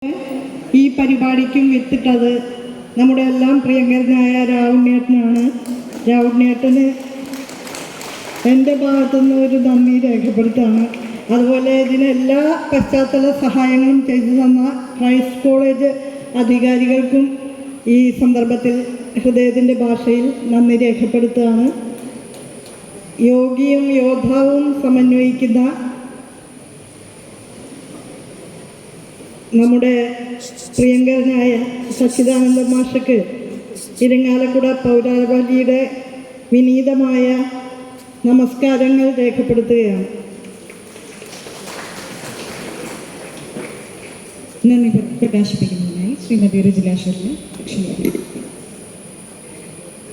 ഈ പരിപാടിക്കും വിത്തിട്ടത് നമ്മുടെ എല്ലാം പ്രിയങ്കരനായ രാവുണ്ണേട്ടനാണ്. രാവുണ്ണേട്ടന് എൻ്റെ ഭാഗത്തുനിന്ന് ഒരു നന്ദി രേഖപ്പെടുത്താണ്. അതുപോലെ ഇതിനെല്ലാ പശ്ചാത്തല സഹായങ്ങളും ചെയ്തു തന്ന ക്രൈസ്റ്റ് കോളേജ് അധികാരികൾക്കും ഈ സന്ദർഭത്തിൽ ഹൃദയത്തിൻ്റെ ഭാഷയിൽ നന്ദി രേഖപ്പെടുത്തുകയാണ്. യോഗിയും യോദ്ധാവും സമന്വയിക്കുന്ന നമ്മുടെ പ്രിയങ്കരനായ സച്ചിദാനന്ദ മാഷക്ക് ഇരിങ്ങാലക്കുട പൗരാവലിയുടെ വിനീതമായ നമസ്കാരങ്ങൾ രേഖപ്പെടുത്തുകയാണ്. നന്ദി പ്രകാശിപ്പിക്കുന്നതിനായി ശ്രീമതി രുജിലാശ്വരന് ക്ഷണിക്കുന്നു.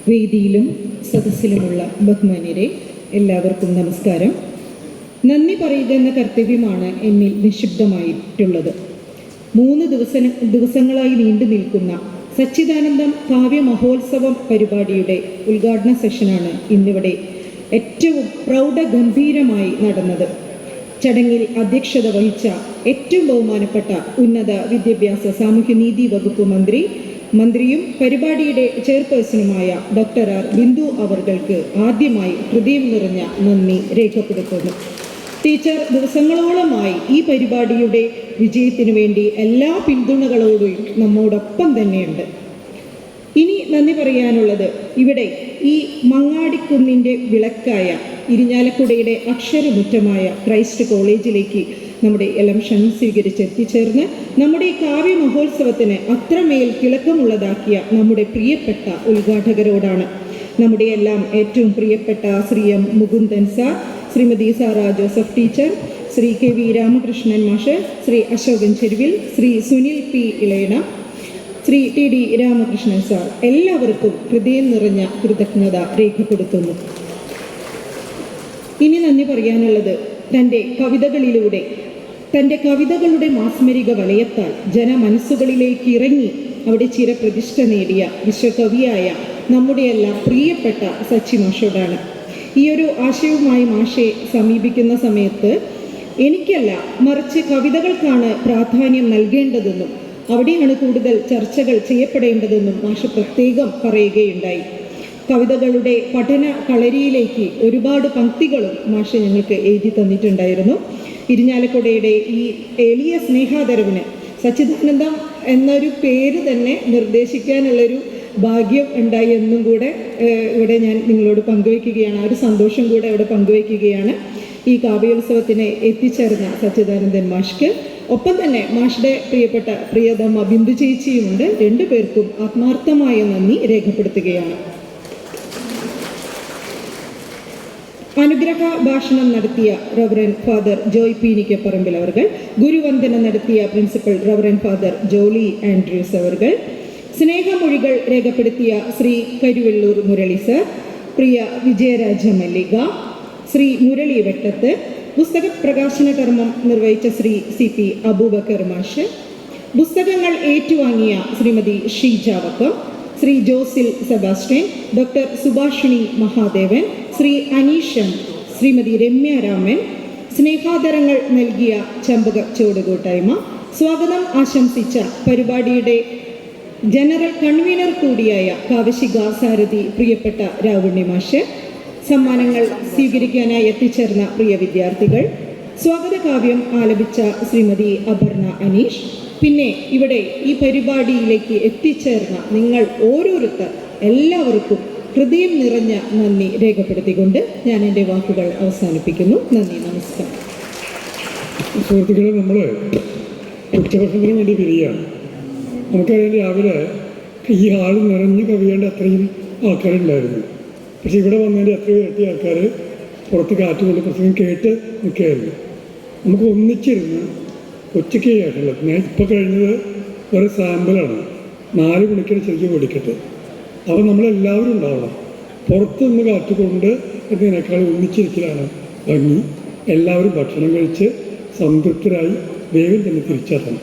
വേദിയിലും സദസ്സിലുമുള്ള ബഹുമാന്യരെ എല്ലാവർക്കും നമസ്കാരം. നന്ദി പറയുക എന്ന കർത്തവ്യമാണ് എന്നിൽ നിക്ഷിപ്തമായിട്ടുള്ളത്. 3 ദിവസങ്ങളായി നീണ്ടു നിൽക്കുന്ന സച്ചിദാനന്ദം കാവ്യ മഹോത്സവം പരിപാടിയുടെ ഉദ്ഘാടന സെഷനാണ് ഇന്നിവിടെ ഏറ്റവും പ്രൗഢഗംഭീരമായി നടന്നത്. ചടങ്ങിൽ അധ്യക്ഷത വഹിച്ച ഏറ്റവും ബഹുമാനപ്പെട്ട ഉന്നത വിദ്യാഭ്യാസ സാമൂഹ്യനീതി വകുപ്പ് മന്ത്രിയും പരിപാടിയുടെ ചെയർപേഴ്സണുമായ ഡോക്ടർ ആർ ബിന്ദു അവർക്ക് ആദ്യമായി ഹൃദയം നിറഞ്ഞ നന്ദി രേഖപ്പെടുത്തുന്നു. ടീച്ചർ ദിവസങ്ങളോളമായി ഈ പരിപാടിയുടെ വിജയത്തിനു വേണ്ടി എല്ലാ പിന്തുണകളോടും നമ്മോടൊപ്പം തന്നെയുണ്ട്. ഇനി നന്ദി പറയാനുള്ളത് ഇവിടെ ഈ മങ്ങാടിക്കുന്നിൻ്റെ വിളക്കായ ഇരിഞ്ഞാലക്കുടയുടെ അക്ഷരമുറ്റമായ ക്രൈസ്റ്റ് കോളേജിലേക്ക് നമ്മുടെ എല്ലാം ക്ഷണം സ്വീകരിച്ചെത്തിച്ചേർന്ന് നമ്മുടെ ഈ കാവ്യ മഹോത്സവത്തിന് അത്രമേൽ തിളക്കമുള്ളതാക്കിയ നമ്മുടെ പ്രിയപ്പെട്ട ഉദ്ഘാടകരോടാണ്. നമ്മുടെ എല്ലാം ഏറ്റവും പ്രിയപ്പെട്ട Shri M Mukundan sir, Shrimati Sara Joseph teacher, Shri K V Ramakrishnan മാഷ്, Shri Ashokan Cheruvil, Shri Sunil P Ilayana, Shri T D Ramakrishnan sir, എല്ലാവർക്കും ഹൃദയം നിറഞ്ഞ കൃതജ്ഞത രേഖപ്പെടുത്തുന്നു. ഇനി നന്ദി പറയാനുള്ളത് തൻ്റെ കവിതകളുടെ മാസ്മരിക വലയത്താൽ ജനമനസ്സുകളിലേക്ക് ഇറങ്ങി അവിടെ ചിരപ്രതിഷ്ഠ നേടിയ വിശ്വകവിയായ നമ്മുടെയെല്ലാം പ്രിയപ്പെട്ട സച്ചി മാഷോടാണ്. ഈ ഒരു ആശയവുമായി മാഷെ സമീപിക്കുന്ന സമയത്ത് എനിക്കല്ല, മറിച്ച് കവിതകൾക്കാണ് പ്രാധാന്യം നൽകേണ്ടതെന്നും അവിടെയാണ് കൂടുതൽ ചർച്ചകൾ ചെയ്യപ്പെടേണ്ടതെന്നും മാഷ് പ്രത്യേകം പറയുകയുണ്ടായി. കവിതകളുടെ പഠന കളരിയിലേക്ക് ഒരുപാട് പംക്തികളും മാഷ് ഞങ്ങൾക്ക് എഴുതി തന്നിട്ടുണ്ടായിരുന്നു. ഇരിഞ്ഞാലക്കുടയുടെ ഈ എളിയ സ്നേഹാദരവിന് സച്ചിദാനന്ദം എന്നൊരു പേര് തന്നെ നിർദ്ദേശിക്കാനുള്ളൊരു ഭാഗ്യം ഉണ്ടായി എന്നും കൂടെ ഇവിടെ ഞാൻ നിങ്ങളോട് പങ്കുവയ്ക്കുകയാണ്. ആ ഒരു സന്തോഷം കൂടെ ഇവിടെ പങ്കുവയ്ക്കുകയാണ്. ഈ കാവ്യോത്സവത്തിന് എത്തിച്ചേർന്ന സച്ചിദാനന്ദൻ മാഷ്ക്ക് ഒപ്പം തന്നെ മാഷ്ടെ പ്രിയപ്പെട്ട പ്രിയതമ്മ ബിന്ദു ചേച്ചിയുമുണ്ട്. 2 പേർക്കും ആത്മാർത്ഥമായ നന്ദി രേഖപ്പെടുത്തുകയാണ്. അനുഗ്രഹ ഭാഷണം നടത്തിയ റവറൻ ഫാദർ ജോയ് പീനിക്കപ്പറമ്പിൽ അവർ, ഗുരുവന്ദന നടത്തിയ principal reverend father Jolly Andrews അവർ, സ്നേഹമൊഴികൾ രേഖപ്പെടുത്തിയ ശ്രീ കരുവള്ളൂർ മുരളി സർ, പ്രിയ വിജയരാജ മല്ലിക, ശ്രീ മുരളി വെട്ടത്ത്, പുസ്തക പ്രകാശന കർമ്മം നിർവഹിച്ച ശ്രീ CP അബൂബക്കർ മാഷ്, പുസ്തകങ്ങൾ ഏറ്റുവാങ്ങിയ ശ്രീമതി ഷീജ വക്കം, ശ്രീ ജോസിൽ സെബാസ്റ്റ്യൻ, ഡോക്ടർ സുഭാഷിണി മഹാദേവൻ, ശ്രീ അനീഷൻ, ശ്രീമതി രമ്യ രാമൻ, സ്നേഹാദരങ്ങൾ നൽകിയ ചമ്പക ചോടുകൂട്ടായ്മ, സ്വാഗതം ആശംസിച്ച പരിപാടിയുടെ ജനറൽ കൺവീനർ കൂടിയായ കാവശിക സാരഥി പ്രിയപ്പെട്ട രാവുണ്ണി മാഷ്, സമ്മാനങ്ങൾ സ്വീകരിക്കാനായി എത്തിച്ചേർന്ന പ്രിയ വിദ്യാർത്ഥികൾ, സ്വാഗതകാവ്യം ആലപിച്ച ശ്രീമതി അപർണ അനീഷ്, പിന്നെ ഇവിടെ ഈ പരിപാടിയിലേക്ക് എത്തിച്ചേർന്ന നിങ്ങൾ ഓരോരുത്തർ എല്ലാവർക്കും ഹൃദയം നിറഞ്ഞ നന്ദി രേഖപ്പെടുത്തിക്കൊണ്ട് ഞാൻ എൻ്റെ വാക്കുകൾ അവസാനിപ്പിക്കുന്നു. നന്ദി, നമസ്കാരം. സുഹൃത്തുക്കളെ, നമ്മൾ ഉച്ചഭക്ഷണത്തിന് വേണ്ടി പിരിയാണ്. നമുക്കറിയാം, രാവിലെ ഈ ആൾ നിറഞ്ഞ് കവിയേണ്ട അത്രയും ആൾക്കാരുണ്ടായിരുന്നു. പക്ഷെ ഇവിടെ വന്നതിൻ്റെ എത്രയോ ഇരട്ടി ആൾക്കാർ പുറത്ത് കാറ്റ് കൊണ്ട് പ്രസംഗം കേട്ട് നിൽക്കുകയായിരുന്നു. നമുക്ക് ഒന്നിച്ചിരുന്ന് ഉച്ചയ്ക്ക് കേട്ടുള്ളത്. ഞാൻ ഇപ്പോൾ കഴിഞ്ഞത് ഒരു സാമ്പിളാണ്. 4 മണിക്കാണ് ശരിക്കും വെടിക്കെട്ട്. അപ്പോൾ നമ്മളെല്ലാവരും ഉണ്ടാവണം. പുറത്തുനിന്ന് കാറ്റുകൊണ്ട് എന്നതിനേക്കാൾ ഒന്നിച്ചിരിക്കലാണ് ഭംഗി. എല്ലാവരും ഭക്ഷണം കഴിച്ച് സംതൃപ്തരായി വേഗം തന്നെ തിരിച്ചെത്തണം.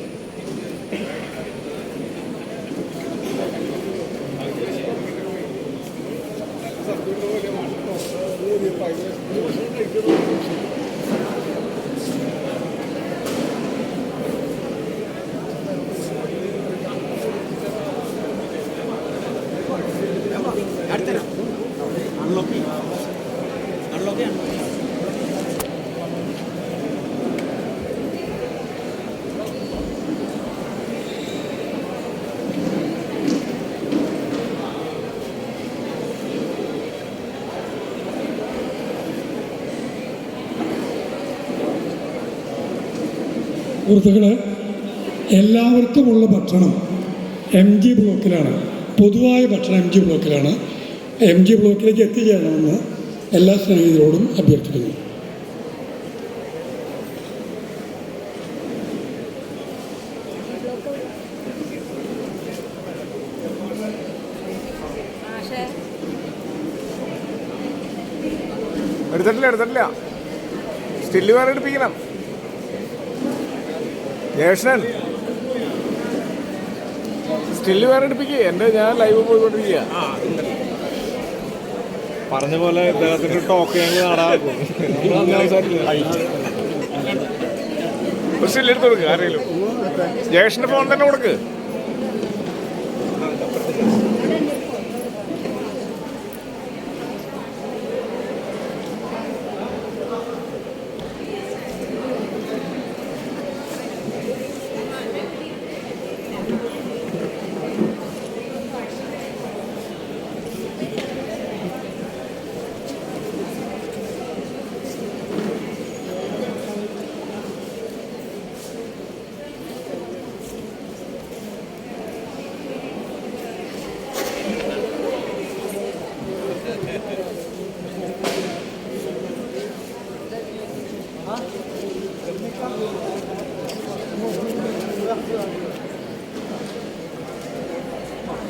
സുഹൃത്തുക്കളെ, എല്ലാവർക്കുമുള്ള ഭക്ഷണം MG ബ്ലോക്കിലാണ്. പൊതുവായ ഭക്ഷണം MG ബ്ലോക്കിലാണ്. MG ബ്ലോക്കിലേക്ക് എത്തിച്ചേരണമെന്ന് എല്ലാ സ്നേഹിതരോടും അഭ്യർത്ഥിക്കുന്നു. എടുത്തിട്ടില്ല സ്റ്റില്ല് വേറെ എടുപ്പിക്കണം. ജേഷനൻ സ്റ്റില്ല് വേറെ എടുപ്പിക്കുക. ഞാൻ ലൈവ് പോയിക്കൊണ്ടിരിക്കുക. പറഞ്ഞ പോലെ ഇദ്ദേഹത്തിന്റെ ടോക്ക് ഞങ്ങൾ നാടാക്കും. ഒരു സ്റ്റില്ല് എടുത്ത് കൊടുക്കുക ആരെങ്കിലും. ജേഷന്റെ ഫോൺ തന്നെ കൊടുക്ക്.